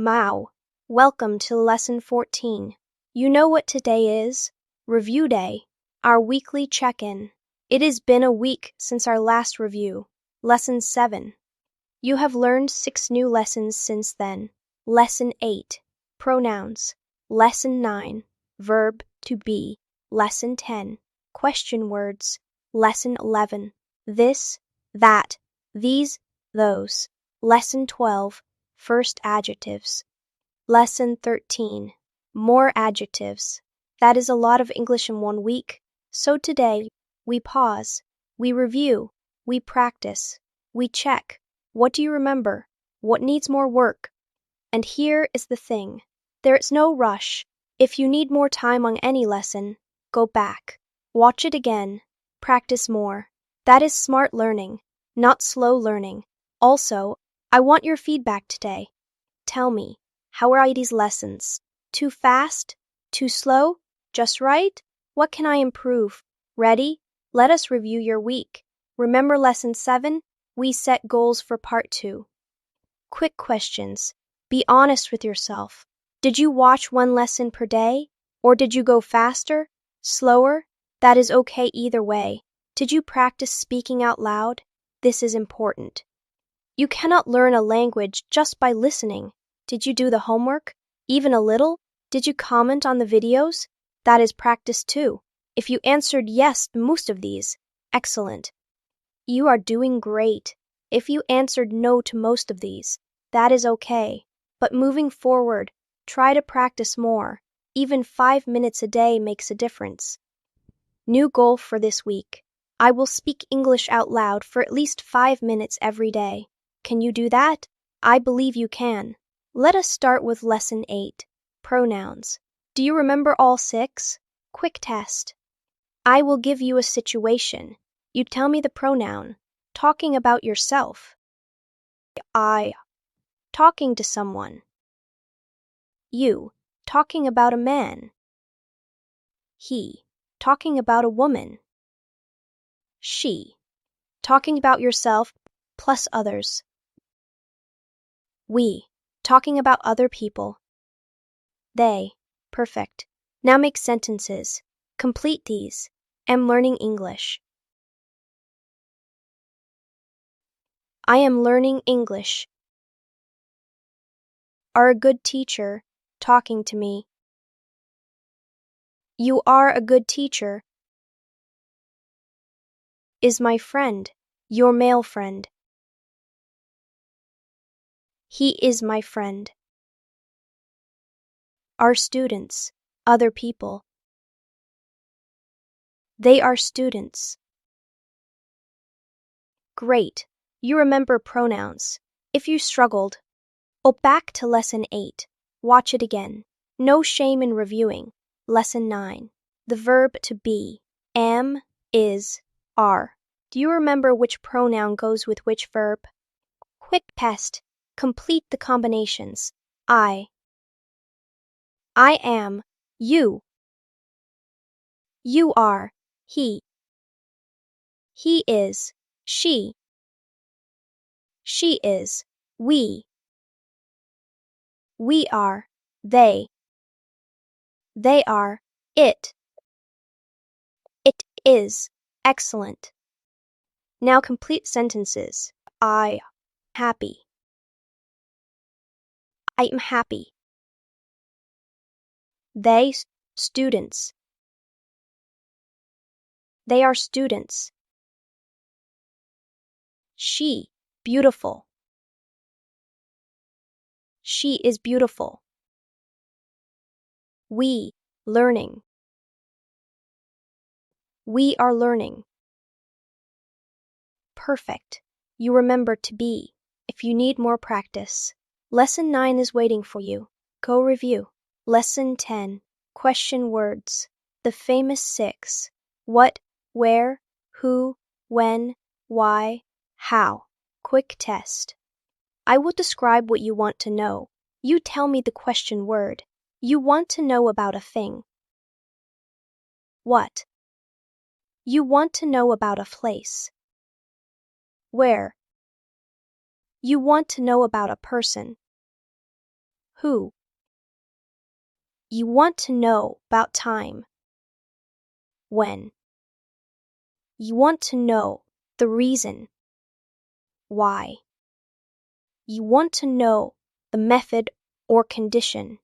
Mao. Welcome to Lesson 14. You know what today is? Review Day, our weekly check-in. It has been a week since our last review, Lesson 7. You have learned 6 new lessons since then. Lesson 8, Pronouns. Lesson 9, Verb to be. Lesson 10, Question words. Lesson 11, this, that, these, those. Lesson 12, First adjectives. Lesson 13, More adjectives. That is a lot of English in 1 week. So today, we pause, we review, we practice, we check. What do you remember? What needs more work? And here is the thing. There is no rush. If you need more time on any lesson, go back. Watch it again. Practice more. That is smart learning, not slow learning. Also, I want your feedback today. Tell me, how are these lessons? Too fast? Too slow? Just right? What can I improve? Ready? Let us review your week. Remember Lesson 7? We set goals for Part 2. Quick questions. Be honest with yourself. Did you watch 1 lesson per day? Or did you go faster? Slower? That is okay either way. Did you practice speaking out loud? This is important. You cannot learn a language just by listening. Did you do the homework? Even a little? Did you comment on the videos? That is practice too. If you answered yes to most of these, excellent. You are doing great. If you answered no to most of these, that is okay. But moving forward, try to practice more. Even 5 minutes a day makes a difference. New goal for this week. I will speak English out loud for at least 5 minutes every day. Can you do that? I believe you can. Let us start with Lesson 8, Pronouns. Do you remember all 6? Quick test. I will give you a situation. You tell me the pronoun. Talking about yourself. I. Talking to someone. You. Talking about a man. He. Talking about a woman. She. Talking about yourself plus others. We. Talking about other people. They. Perfect. Now make sentences. Complete these. Am learning English. I am learning English. Are a good teacher. Talking to me. You are a good teacher. Is my friend. Your male friend. He is my friend. Are students. Other people. They are students. Great. You remember pronouns. If you struggled, go back to Lesson 8. Watch it again. No shame in reviewing. Lesson 9. The verb to be. Am, is, are. Do you remember which pronoun goes with which verb? Quick test. Complete the combinations. I am, you. You are, he. He is, she. She is, we. We are, they. They are, it. It is, excellent. Now complete sentences. I, happy. I am happy. They, students. They are students. She, beautiful. She is beautiful. We, learning. We are learning. Perfect. You remember to be. If you need more practice, Lesson 9 is waiting for you. Go review. Lesson 10, Question words. The famous 6. What, where, who, when, why, how. Quick test. I will describe what you want to know. You tell me the question word. You want to know about a thing. What? You want to know about a place. Where? You want to know about a person. Who? You want to know about time. When? You want to know the reason. Why? You want to know the method or condition.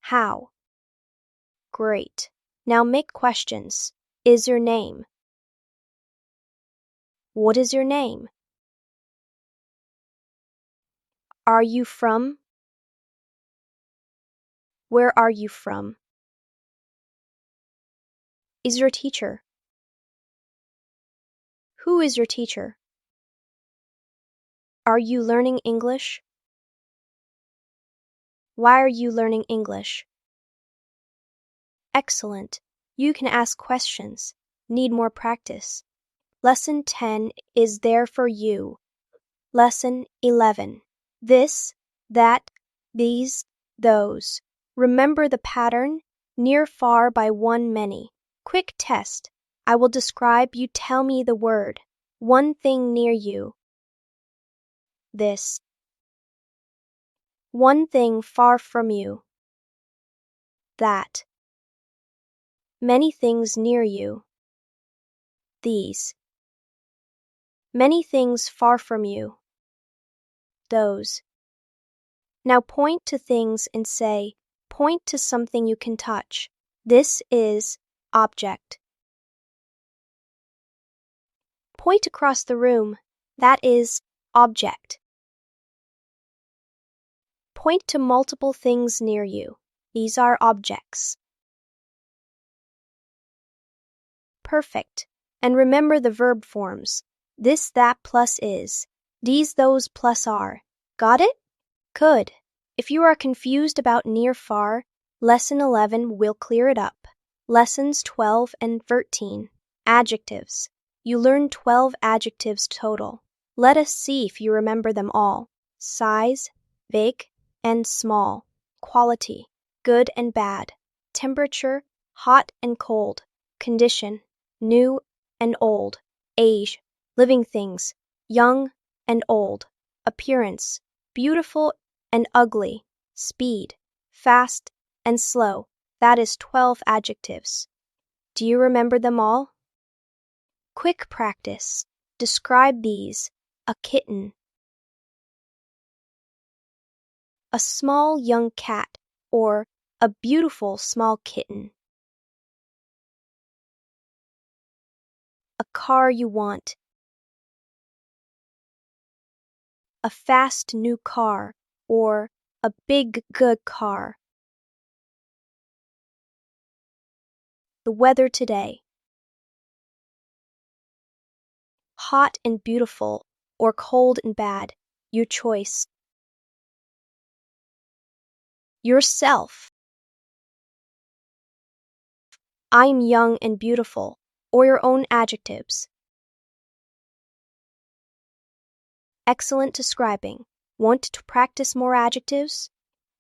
How? Great. Now make questions. Is your name? What is your name? Are you from? Where are you from? Is your teacher? Who is your teacher? Are you learning English? Why are you learning English? Excellent. You can ask questions. Need more practice. Lesson 10 is there for you. Lesson 11. This, that, these, those. Remember the pattern? Near, far, by, one, many. Quick test. I will describe, you tell me the word. One thing near you. This. One thing far from you. That. Many things near you. These. Many things far from you. Those. Now point to things and say, point to something you can touch. This is object. Point across the room. That is object. Point to multiple things near you. These are objects. Perfect. And remember the verb forms. This, that, plus is. These, those, plus are. Got it? Good. If you are confused about near, far, Lesson 11 will clear it up. Lessons 12 and 13. Adjectives. You learned 12 adjectives total. Let us see if you remember them all. Size, big and small. Quality, good and bad. Temperature, hot and cold. Condition, new and old. Age, living things, young and old. Appearance, beautiful and ugly. Speed, fast and slow. That is 12 adjectives. Do you remember them all? Quick practice. Describe these. A kitten. A small young cat, or a beautiful small kitten. A car you want. A fast new car, or a big good car. The weather today. Hot and beautiful, or cold and bad. Your choice. Yourself. I'm young and beautiful, or your own adjectives. Excellent describing. Want to practice more adjectives?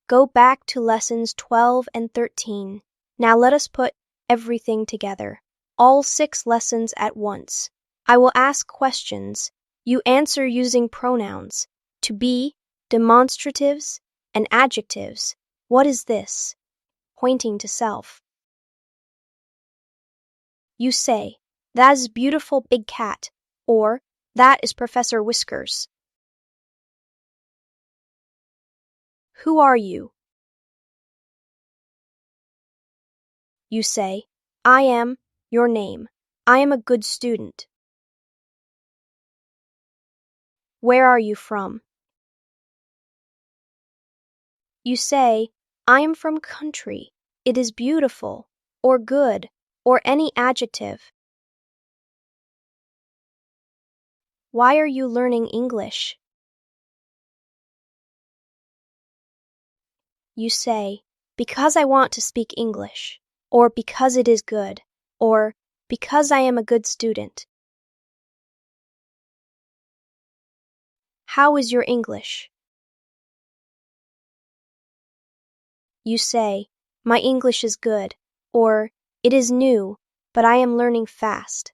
Go back to lessons 12 and 13. Now let us put everything together. All 6 lessons at once. I will ask questions. You answer using pronouns. To be, demonstratives, and adjectives. What is this? Pointing to self. You say, that is a beautiful big cat, or that is Professor Whiskers. Who are you? You say, I am, your name. I am a good student. Where are you from? You say, I am from country. It is beautiful, or good, or any adjective. Why are you learning English? You say, because I want to speak English, or because it is good, or because I am a good student. How is your English? You say, my English is good, or it is new, but I am learning fast.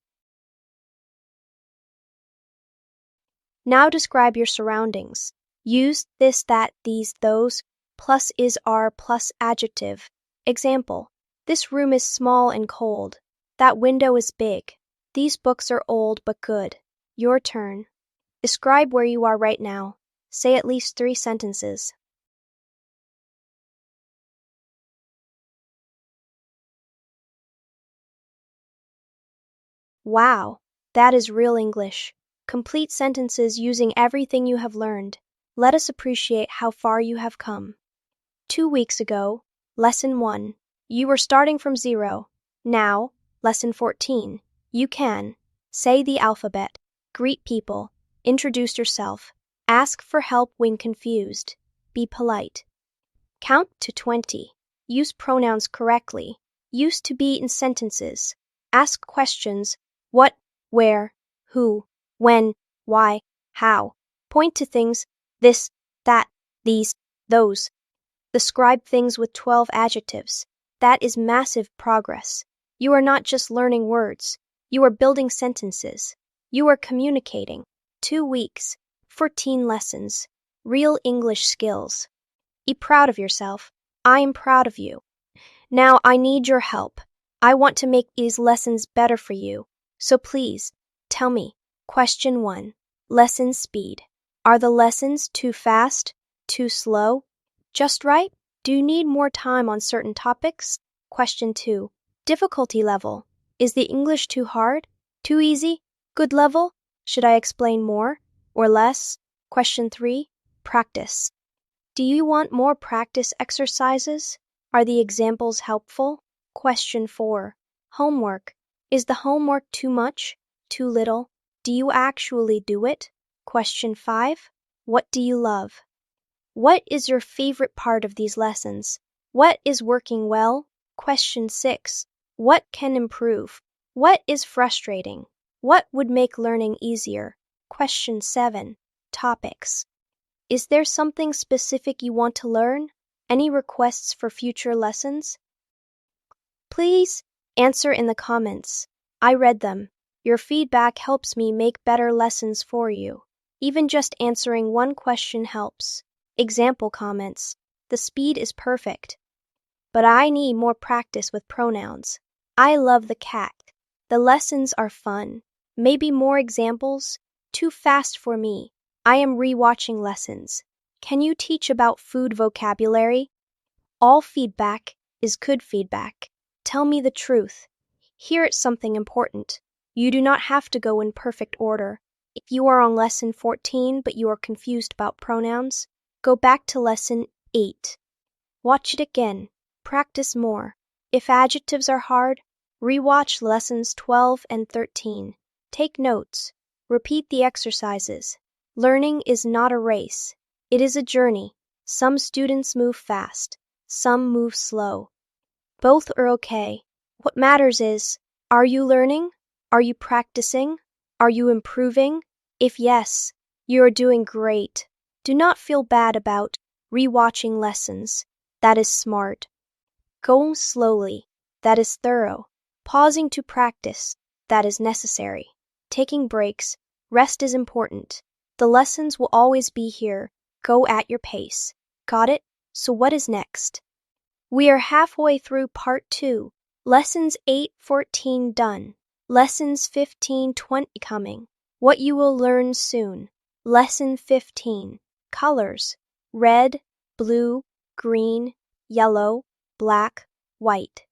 Now describe your surroundings. Use this, that, these, those, plus is are plus adjective. Example: this room is small and cold. That window is big. These books are old but good. Your turn. Describe where you are right now. Say at least 3 sentences. Wow, that is real English. Complete sentences using everything you have learned. Let us appreciate how far you have come. 2 weeks ago, Lesson 1, you were starting from 0. Now, Lesson 14, you can say the alphabet, greet people, introduce yourself, ask for help when confused, be polite. Count to 20. Use pronouns correctly. Use to be in sentences. Ask questions: what, where, who, when, why, how. Point to things: this, that, these, those. Describe things with 12 adjectives. That is massive progress. You are not just learning words. You are building sentences. You are communicating. 2 weeks, 14 lessons. Real English skills. Be proud of yourself. I am proud of you. Now I need your help. I want to make these lessons better for you. So please, tell me. Question 1. Lesson speed. Are the lessons too fast? Too slow? Just right? Do you need more time on certain topics? Question 2. Difficulty level. Is the English too hard? Too easy? Good level? Should I explain more or less? Question 3. Practice. Do you want more practice exercises? Are the examples helpful? Question 4. Homework. Is the homework too much? Too little? Do you actually do it? Question 5. What do you love? What is your favorite part of these lessons? What is working well? Question 6. What can improve? What is frustrating? What would make learning easier? Question 7. Topics. Is there something specific you want to learn? Any requests for future lessons? Please answer in the comments. I read them. Your feedback helps me make better lessons for you. Even just answering one question helps. Example comments. The speed is perfect. But I need more practice with pronouns. I love the cat. The lessons are fun. Maybe more examples? Too fast for me. I am rewatching lessons. Can you teach about food vocabulary? All feedback is good feedback. Tell me the truth. Here is something important. You do not have to go in perfect order. If you are on lesson 14 but you are confused about pronouns, go back to lesson 8. Watch it again. Practice more. If adjectives are hard, rewatch lessons 12 and 13. Take notes. Repeat the exercises. Learning is not a race. It is a journey. Some students move fast. Some move slow. Both are okay. What matters is, are you learning? Are you practicing? Are you improving? If yes, you are doing great. Do not feel bad about rewatching lessons. That is smart. Going slowly. That is thorough. Pausing to practice. That is necessary. Taking breaks. Rest is important. The lessons will always be here. Go at your pace. Got it? So what is next? We are halfway through part 2. Lessons 8-14 done. Lessons 15-20 coming. What you will learn soon. Lesson 15. Colors. Red, blue, green, yellow, black, white.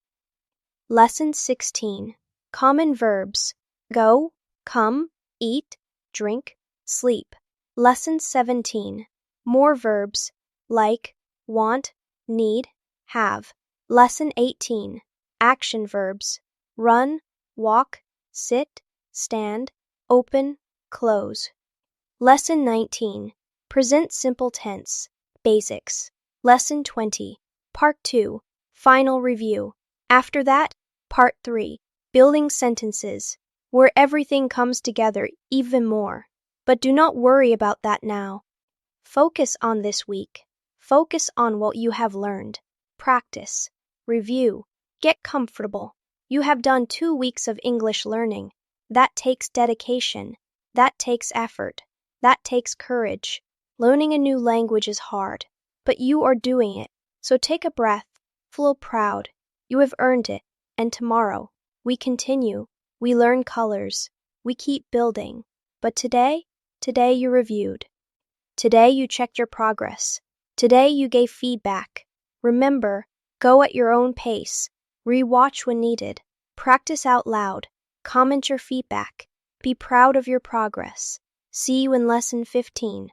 Lesson 16. Common verbs. Go, come, eat, drink, sleep. Lesson 17. More verbs. Like, want, need, have. Lesson 18. Action verbs. Run, walk, sit, stand, open, close. Lesson 19. Present simple tense. Basics. Lesson 20. Part 2. Final review. After that, Part 3. Building sentences, where everything comes together even more. But do not worry about that now. Focus on this week. Focus on what you have learned. Practice. Review. Get comfortable. You have done 2 weeks of English learning. That takes dedication. That takes effort. That takes courage. Learning a new language is hard, but you are doing it. So take a breath, feel proud. You have earned it. And tomorrow, we continue. We learn colors. We keep building. But today you reviewed. Today you checked your progress. Today you gave feedback. Remember, go at your own pace. Rewatch when needed. Practice out loud. Comment your feedback. Be proud of your progress. See you in lesson 15.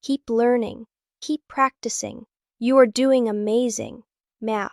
Keep learning. Keep practicing. You are doing amazing. Meow.